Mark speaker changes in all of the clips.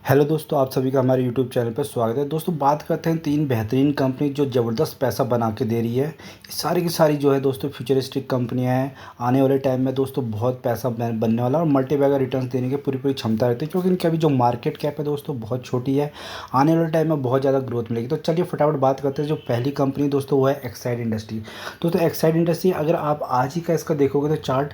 Speaker 1: Hello दोस्तों, आप सभी का हमारे यूट्यूब चैनल पर स्वागत है। दोस्तों, बात करते हैं तीन बेहतरीन कंपनी जो ज़बरदस्त पैसा बना के दे रही है। ये सारी की सारी जो है दोस्तों फ्यूचरिस्टिक कंपनियां हैं। आने वाले टाइम में दोस्तों बहुत पैसा बनने वाला है और मल्टी बैगर रिटर्न्स देने की पूरी पूरी क्षमता रहती है, क्योंकि इनकी अभी जो मार्केट कैप है दोस्तों बहुत छोटी है। आने वाले टाइम में बहुत ज़्यादा ग्रोथ मिलेगी। तो चलिए फटाफट बात करते हैं। जो पहली कंपनी दोस्तों वो है एक्साइड इंडस्ट्री। दोस्तों एक्साइड इंडस्ट्री अगर आप आज ही का इसका देखोगे तो चार्ट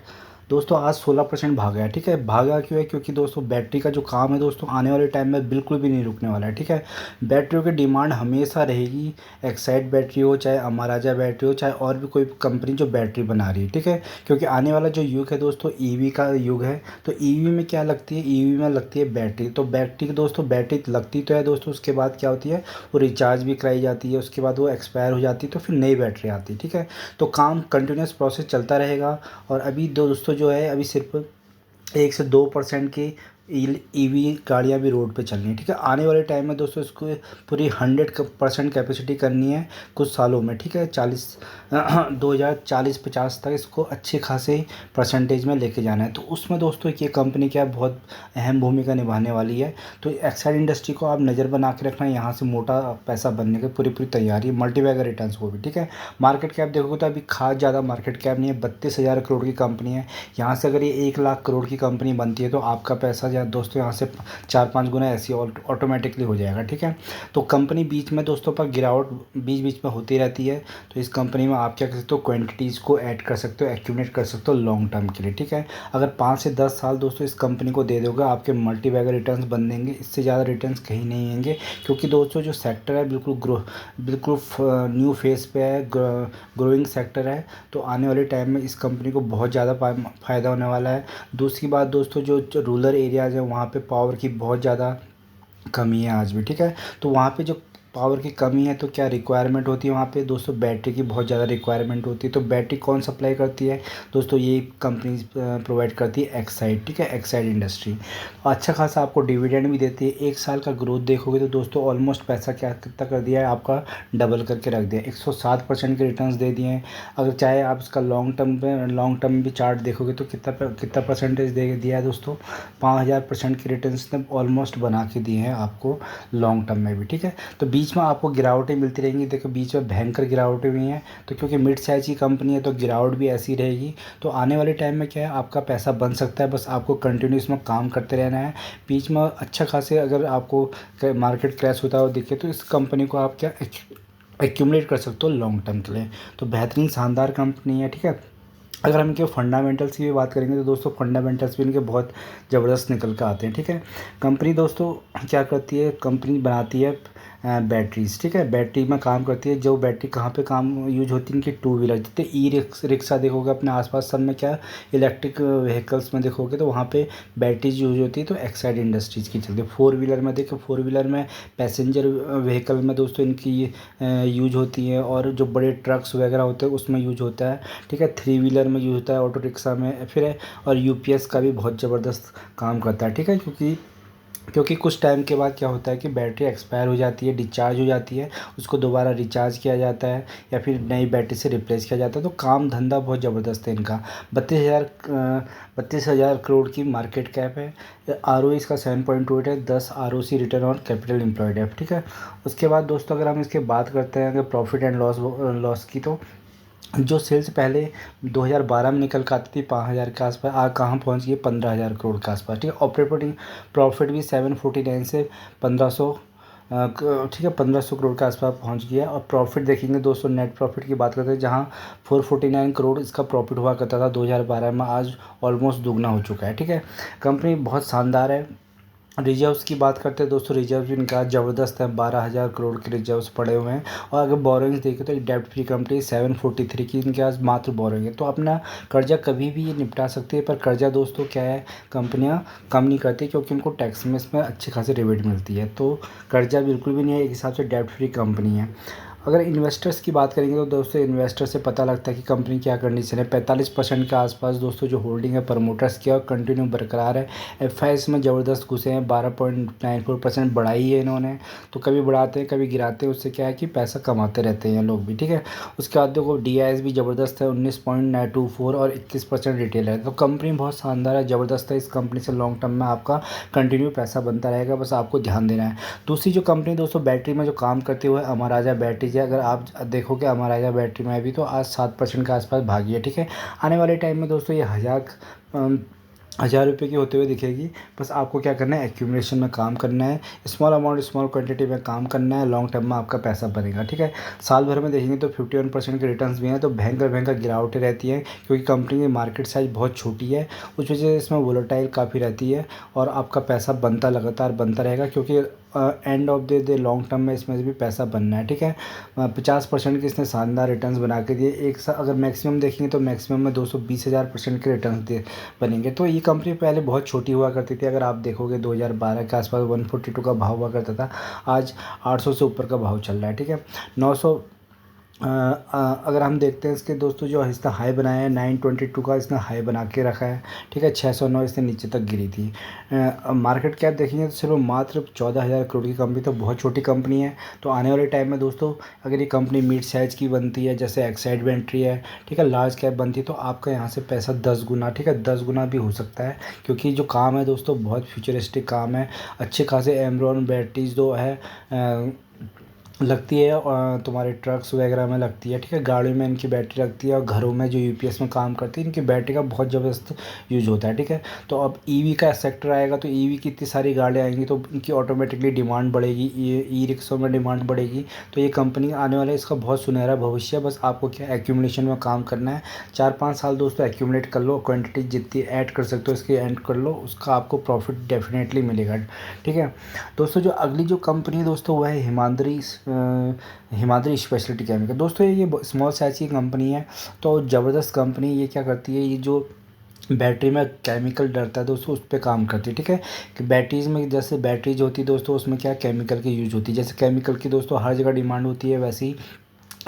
Speaker 1: दोस्तों आज 16% भागा है। ठीक है, भागा क्यों है? क्योंकि दोस्तों बैटरी का जो काम है दोस्तों आने वाले टाइम में बिल्कुल भी नहीं रुकने वाला है। ठीक है, बैटरियों की डिमांड हमेशा रहेगी। एक्साइड बैटरी हो, चाहे अमाराजा बैटरी हो, चाहे और भी कोई कंपनी जो बैटरी बना रही है। ठीक है, क्योंकि आने वाला जो युग है दोस्तों ईवी का युग है। तो ईवी में क्या लगती है? ईवी में लगती है बैटरी। तो बैटरी दोस्तों बैटरी लगती तो है दोस्तों, उसके बाद क्या होती है वो रिचार्ज भी कराई जाती है, उसके बाद वो एक्सपायर हो जाती है, तो फिर नई बैटरी आती है। ठीक है, तो काम कंटिन्यूस प्रोसेस चलता रहेगा। और अभी दोस्तों जो है अभी सिर्फ 1 से 2% की ईवी गाड़ियाँ भी रोड पे चल रही हैं। ठीक है, आने वाले टाइम में दोस्तों इसको पूरी 100% कैपेसिटी करनी है कुछ सालों में। ठीक है, 2040-50 तक इसको अच्छे खासे परसेंटेज में लेके जाना है। तो उसमें दोस्तों ये कंपनी क्या बहुत अहम भूमिका निभाने वाली है। तो एक्साइड इंडस्ट्री को आप नज़र बना के रखना, यहाँ से मोटा पैसा बनने की पूरी पूरी तैयारी है, मल्टीबैगर रिटर्न्स को भी। ठीक है, मार्केट कैप देखोगे तो अभी खास ज़्यादा मार्केट कैप नहीं है, 32,000 करोड़ की कंपनी है। यहाँ से अगर ये 1 लाख करोड़ की कंपनी बनती है तो आपका पैसा या दोस्तों यहाँ से 4-5 गुना ऐसी ऑटोमेटिकली हो जाएगा। ठीक है, तो कंपनी बीच में दोस्तों पर गिरावट बीच बीच में होती रहती है। तो इस कंपनी में आप क्या कर सकते हो, क्वांटिटीज़ को ऐड कर सकते हो, एक्यूमुलेट कर सकते हो लॉन्ग टर्म के लिए। ठीक है, अगर 5 से 10 साल दोस्तों इस कंपनी को दे दोगे आपके मल्टी बैगर रिटर्न्स बन देंगे। इससे ज़्यादा रिटर्न्स कहीं नहीं आएंगे, क्योंकि दोस्तों जो सेक्टर है बिल्कुल न्यू फेस पे है, ग्रोइंग सेक्टर है। तो आने वाले टाइम में इस कंपनी को बहुत ज़्यादा फ़ायदा होने वाला है। दूसरी बात दोस्तों, जो रूरल एरियाज़ हैं वहाँ पे पावर की बहुत ज़्यादा कमी है आज भी। ठीक है, तो वहाँ पे जो पावर की कमी है तो क्या रिक्वायरमेंट होती है वहाँ पे दोस्तों, बैटरी की बहुत ज़्यादा रिक्वायरमेंट होती है। तो बैटरी कौन सप्लाई करती है दोस्तों? ये कंपनी प्रोवाइड करती है एक्साइड। ठीक है, एक्साइड इंडस्ट्री अच्छा खासा आपको डिविडेंड भी देती है। 1 साल का ग्रोथ देखोगे तो दोस्तों ऑलमोस्ट पैसा क्या कितना कर दिया है आपका, डबल करके रख दिया। 107% के रिटर्न्स दे दिए हैं। अगर चाहे आप इसका लॉन्ग टर्म भी चार्ट देखोगे तो कितना परसेंटेज दे दिया है दोस्तों, 5,000% के रिटर्न्स ने ऑलमोस्ट बना के दिए हैं आपको लॉन्ग टर्म में भी। ठीक है, तो बीच में आपको गिरावटें मिलती रहेंगी। देखो बीच में भयंकर गिरावटें हुई हैं, तो क्योंकि मिड साइज की कंपनी है तो गिरावट भी ऐसी रहेगी। तो आने वाले टाइम में क्या है, आपका पैसा बन सकता है, बस आपको कंटिन्यूस में काम करते रहना है। बीच में अच्छा खासे अगर आपको मार्केट क्रैश होता हुआ दिखे तो इस कंपनी को आप क्या एक्यूमुलेट कर सकते हो लॉन्ग टर्म के लिए। तो बेहतरीन शानदार कंपनी है। ठीक है, अगर हम इनके फंडामेंटल्स की भी बात करेंगे तो दोस्तों फंडामेंटल्स भी इनके बहुत ज़बरदस्त निकल कर आते हैं। ठीक है, कंपनी दोस्तों क्या करती है, कंपनी बनाती है बैटरीज। ठीक है, बैटरी में काम करती है। जो बैटरी कहाँ पे काम यूज होती है, इनकी टू व्हीलर जितने रिक्शा देखोगे अपने आसपास सब में क्या इलेक्ट्रिक व्हीकल्स में देखोगे तो वहाँ पे बैटरीज यूज होती है। तो एक्साइड इंडस्ट्रीज़ की चलती है। 4 व्हीलर में देखो, 4 व्हीलर में पैसेंजर व्हीकल में दोस्तों इनकी यूज होती है, और जो बड़े ट्रक्स वगैरह होते हैं उसमें यूज होता है। ठीक है, 3 व्हीलर में यूज होता है, ऑटो रिक्शा में फिर है, और यूपीएस का भी बहुत ज़बरदस्त काम करता है। ठीक है, क्योंकि कुछ टाइम के बाद क्या होता है कि बैटरी एक्सपायर हो जाती है, डिस्चार्ज हो जाती है, उसको दोबारा रिचार्ज किया जाता है या फिर नई बैटरी से रिप्लेस किया जाता है। तो काम धंधा बहुत ज़बरदस्त है इनका। 32,000 करोड़ की मार्केट कैप है। आर ओ इसका 7.28 है, 10 R O C return on capital employed है। ठीक है, उसके बाद दोस्तों अगर हम इसके बात करते हैं अगर प्रॉफिट एंड लॉस की, तो जो सेल्स पहले 2012 में निकल कर आती थी 5,000 के आसपास, आज कहाँ पहुँच गई 15,000 करोड़ के आसपास। ठीक है, ऑपरेटिंग प्रॉफिट भी 749 से 1,500 ठीक है 1,500 करोड़ के आसपास पहुंच गया। और प्रॉफिट देखेंगे दोस्तों, नेट प्रॉफिट की बात करते हैं, जहां 449 करोड़ इसका प्रॉफिट हुआ करता था 2012 में, आज ऑलमोस्ट दुगना हो चुका है। ठीक है, कंपनी बहुत शानदार है। रिजर्व्स की बात करते हैं दोस्तों, रिजर्व भी इनका ज़बरदस्त है, 12,000 करोड़ के रिजर्व्स पड़े हुए हैं। और अगर बोरोइंग्स देखें तो एक डेब्ट फ्री कंपनी 743 की इनके पास मात्र बोरोइंग है। तो अपना कर्जा कभी भी ये निपटा सकती है, पर कर्जा दोस्तों क्या है, कंपनियां कम नहीं करती, क्योंकि उनको टैक्स में इसमें अच्छी खासी रिबेट मिलती है। तो कर्जा बिल्कुल भी नहीं है, एक हिसाब से डेब्ट फ्री कंपनी है। अगर इन्वेस्टर्स की बात करेंगे तो दोस्तों इन्वेस्टर से पता लगता है कि कंपनी क्या कंडीशन है। 45% के आसपास दोस्तों जो होल्डिंग है प्रमोटर्स की और कंटिन्यू बरकरार है। एफआईएस में ज़बरदस्त घुसे हैं, 12.94% बढ़ाई है इन्होंने। तो कभी बढ़ाते हैं कभी गिराते हैं, उससे क्या है कि पैसा कमाते रहते हैं लोग भी, ठीक है। उसके बाद देखो डीआईएस भी ज़बरदस्त है, 19.24 और 21% रिटेल है। तो कंपनी बहुत शानदार है, ज़बरदस्त है। इस कंपनी से लॉन्ग टर्म में आपका कंटिन्यू पैसा बनता रहेगा, बस आपको ध्यान देना है। दूसरी जो कंपनी दोस्तों बैटरी में जो काम करती हुए अमर राजा बैटरीज है। अगर आप देखोगे अमर राजा बैटरी में भी तो आज 7% के आसपास भागी है, ठीक है। आने वाले टाइम में दोस्तों ये 1000 रुपये की होते हुए दिखेगी। बस आपको क्या करना है, एक्यूमुलेशन में काम करना है, स्मॉल अमाउंट स्मॉल क्वांटिटी में काम करना है, लॉन्ग टर्म में आपका पैसा बनेगा, ठीक है। साल भर में देखेंगे तो 51% के रिटर्न्स भी हैं, तो भयंकर भयंकर गिरावटें रहती हैं क्योंकि कंपनी की मार्केट साइज़ बहुत छोटी है। उस वजह से इसमें वोलेटाइल काफ़ी रहती है और आपका पैसा बनता लगातार बनता रहेगा क्योंकि end of the long term में इसमें से भी पैसा बनना है, ठीक है। 50% के इसने शानदार रिटर्न्स बना के दिए। एक साल अगर मैक्सिमम देखेंगे तो मैक्सिमम में 220,000% के रिटर्न्स दे बनेंगे। तो ये कंपनी पहले बहुत छोटी हुआ करती थी। अगर आप देखोगे 2012 के आसपास 142 का भाव हुआ करता था, आज 800 से ऊपर का भाव चल रहा है, ठीक है। 900 अगर हम देखते हैं इसके दोस्तों जो इसने हाई बनाया है 922 का इसने हाई बना के रखा है, ठीक है। 609 इसने नीचे तक गिरी थी। मार्केट कैप देखेंगे तो सिर्फ मात्र 14,000 करोड़ की कंपनी, तो बहुत छोटी कंपनी है। तो आने वाले टाइम में दोस्तों अगर ये कंपनी मिड साइज़ की बनती है, जैसे एक्साइड वेंट्री है, ठीक है, लार्ज कैप बनती है, तो आपका यहाँ से पैसा 10 गुना, ठीक है, 10 गुना भी हो सकता है क्योंकि जो काम है दोस्तों बहुत फ्यूचरिस्टिक काम है। अच्छे खासे एमरॉन बैटरीज जो है लगती है और तुम्हारे ट्रक्स वगैरह में लगती है, ठीक है। गाड़ी में इनकी बैटरी लगती है और घरों में जो यूपीएस में काम करती है इनकी बैटरी का बहुत ज़बरदस्त यूज होता है, ठीक है। तो अब ईवी का सेक्टर आएगा तो ईवी की इतनी सारी गाड़ियाँ आएंगी तो इनकी ऑटोमेटिकली डिमांड बढ़ेगी, ई रिक्शों में डिमांड बढ़ेगी। तो ये कंपनी आने वाले इसका बहुत सुनहरा भविष्य है। बस आपको क्या एक्यूमुलेशन में काम करना है। 4-5 साल दोस्तों एक्यूमुलेट कर लो, क्वान्टिटी जितनी ऐड कर सकते हो इसकी ऐड कर लो, उसका आपको प्रॉफिट डेफिनेटली मिलेगा, ठीक है। दोस्तों जो अगली जो कंपनी है दोस्तों वह है हिमाद्री स्पेशलिटी केमिकल। दोस्तों ये स्मॉल साइज की कंपनी है, तो ज़बरदस्त कंपनी। ये क्या करती है, ये जो बैटरी में केमिकल डलता है दोस्तों उस पर काम करती है, ठीक है। कि बैटरीज में जैसे बैटरीज होती है दोस्तों उसमें क्या केमिकल की यूज होती है। जैसे केमिकल की दोस्तों हर जगह डिमांड होती है वैसी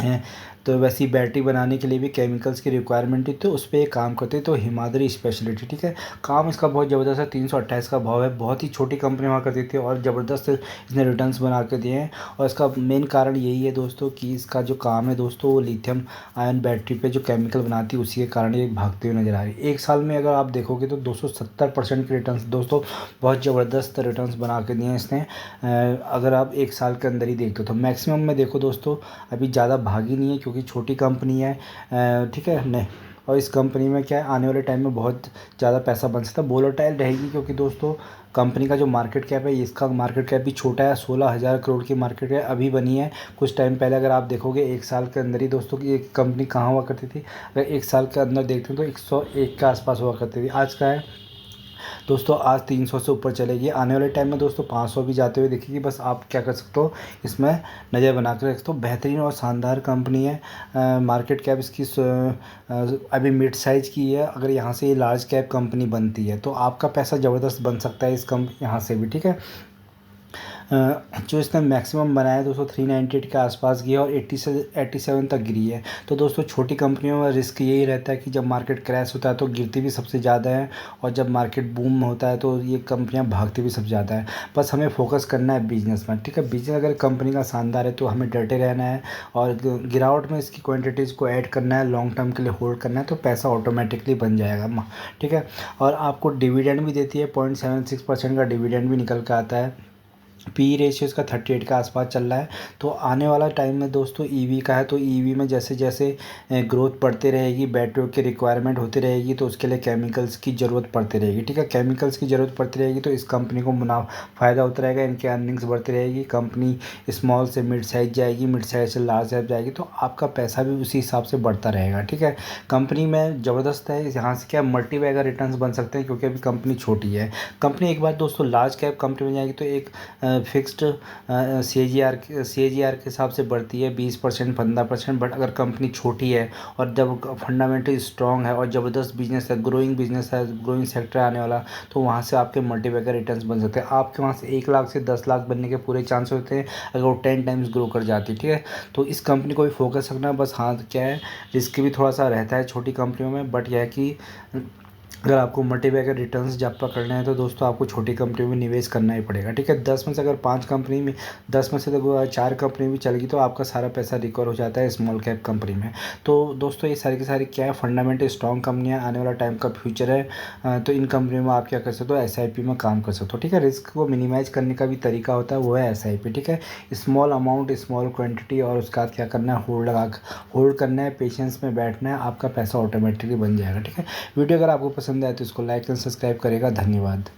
Speaker 1: हैं, तो वैसी बैटरी बनाने के लिए भी केमिकल्स की रिक्वायरमेंट थी, तो उस पर काम करते हैं। तो हिमाद्री स्पेशलिटी, ठीक है। काम इसका बहुत ज़बरदस्त है, 328 का भाव है। बहुत ही छोटी कंपनी हुआ करती थी और ज़बरदस्त इसने रिटर्न्स बना के दिए हैं। और इसका मेन कारण यही है दोस्तों कि इसका जो काम है दोस्तों वो लिथियम आयन बैटरी पे जो केमिकल बनाती है उसी के कारण ये भागते हुए नजर आ रही है। एक साल में अगर आप देखोगे तो 270% के रिटर्न्स दोस्तों बहुत ज़बरदस्त रिटर्न्स बना के दिए हैं इसने। अगर आप एक साल के अंदर ही देखते हो तो मैक्सिमम में देखो दोस्तों अभी ज़्यादा भागी नहीं है क्योंकि छोटी कंपनी है, ठीक है। नहीं, और इस कंपनी में क्या है आने वाले टाइम में बहुत ज़्यादा पैसा बन सकता है। वोलेटाइल रहेगी क्योंकि दोस्तों कंपनी का जो मार्केट कैप है इसका मार्केट कैप भी छोटा है, 16,000 करोड़ की मार्केट है, अभी बनी है कुछ टाइम पहले। अगर आप देखोगे एक साल के अंदर ही दोस्तों की एक कंपनी कहाँ हुआ करती थी, अगर एक साल के अंदर देखते हैं तो 101 के आसपास हुआ करती थी। आज का है दोस्तों, आज 300 से ऊपर चलेगी। आने वाले टाइम में दोस्तों 500 भी जाते हुए दिखेगी। बस आप क्या कर सकते हो, इसमें नज़र बना कर रख सकते हो। बेहतरीन और शानदार कंपनी है। मार्केट कैप इसकी अभी मिड साइज़ की है। अगर यहाँ से ये लार्ज कैप कंपनी बनती है तो आपका पैसा ज़बरदस्त बन सकता है इस यहाँ से भी, ठीक है। जो इसने मैक्सिमम बनाया दोस्तों 398 के आसपास गया और 87 तक गिरी है। तो दोस्तों छोटी कंपनियों में रिस्क यही रहता है कि जब मार्केट क्रैश होता है तो गिरती भी सबसे ज़्यादा है और जब मार्केट बूम होता है तो ये कंपनियां भागती भी सबसे ज़्यादा है। बस हमें फोकस करना है बिजनेस में, ठीक है। बिजनेस अगर कंपनी का शानदार है तो हमें डटे रहना है और गिरावट में इसकी क्वान्टिटीज़ को ऐड करना है, लॉन्ग टर्म के लिए होल्ड करना है, तो पैसा ऑटोमेटिकली बन जाएगा, ठीक है। और आपको डिविडेंड भी देती है, 0.76% का डिविडेंड भी निकल के आता है। पी रेशियो इसका 38 के आसपास चल रहा है। तो आने वाला टाइम में दोस्तों ईवी का है, तो ईवी में जैसे जैसे ग्रोथ बढ़ती रहेगी, बैटरियों की रिक्वायरमेंट होती रहेगी, तो उसके लिए केमिकल्स की ज़रूरत पड़ती रहेगी, ठीक है। केमिकल्स की ज़रूरत पड़ती रहेगी तो इस कंपनी को फ़ायदा होता रहेगा, इनकी अर्निंग्स बढ़ती रहेगी। कंपनी स्मॉल से मिड साइज जाएगी, मिड साइज से लार्ज साइज जाएगी, तो आपका पैसा भी उसी हिसाब से बढ़ता रहेगा, ठीक है। कंपनी में ज़बरदस्त है, यहाँ से क्या मल्टी बैगर रिटर्न्स बन सकते हैं क्योंकि अभी कंपनी छोटी है। कंपनी एक बार दोस्तों लार्ज कैप कंपनी में जाएगी तो एक फिक्स्ड CAGR के हिसाब से बढ़ती है 20% 15%। बट अगर कंपनी छोटी है और जब फंडामेंटली स्ट्रांग है और ज़बरदस्त बिजनेस है, ग्रोइंग सेक्टर आने वाला, तो वहाँ से आपके मल्टीपैकर रिटर्न्स बन सकते हैं। आपके वहाँ से 1 लाख से 10 लाख बनने के पूरे चांस होते हैं अगर वो 10 टाइम्स ग्रो कर जाती है। ठीक है, तो इस कंपनी को भी फोकस रखना। बस हाँ क्या है, रिस्क भी थोड़ा सा रहता है छोटी कंपनियों में, बट यह है कि अगर आपको मल्टीपैकर रिटर्न्स जब पकड़ने हैं तो दोस्तों आपको छोटी कंपनियों में निवेश करना ही पड़ेगा। ठीक है, 10 में से अगर 5 कंपनी में, 10 में से तो 4 कंपनी भी चलेगी तो आपका सारा पैसा रिकवर हो जाता है स्मॉल कैप कंपनी में। तो दोस्तों ये सारी की सारी क्या है, फंडामेंटल स्ट्रॉन्ग कंपनियां, आने वाला टाइम का फ्यूचर है। तो इन कंपनियों में आप क्या कर सकते हो, SIP में काम कर सकते हो। ठीक है, रिस्क को मिनिमाइज करने का भी तरीका होता है, वो है SIP। ठीक है, स्मॉल अमाउंट, स्मॉल क्वान्टिटी, और उसके बाद क्या करना है, होल्ड करना है, पेशेंस में बैठना है, आपका पैसा ऑटोमेटिकली बन जाएगा। ठीक है, वीडियो अगर आपको पसंद आए तो इसको लाइक एंड सब्सक्राइब करेगा। धन्यवाद।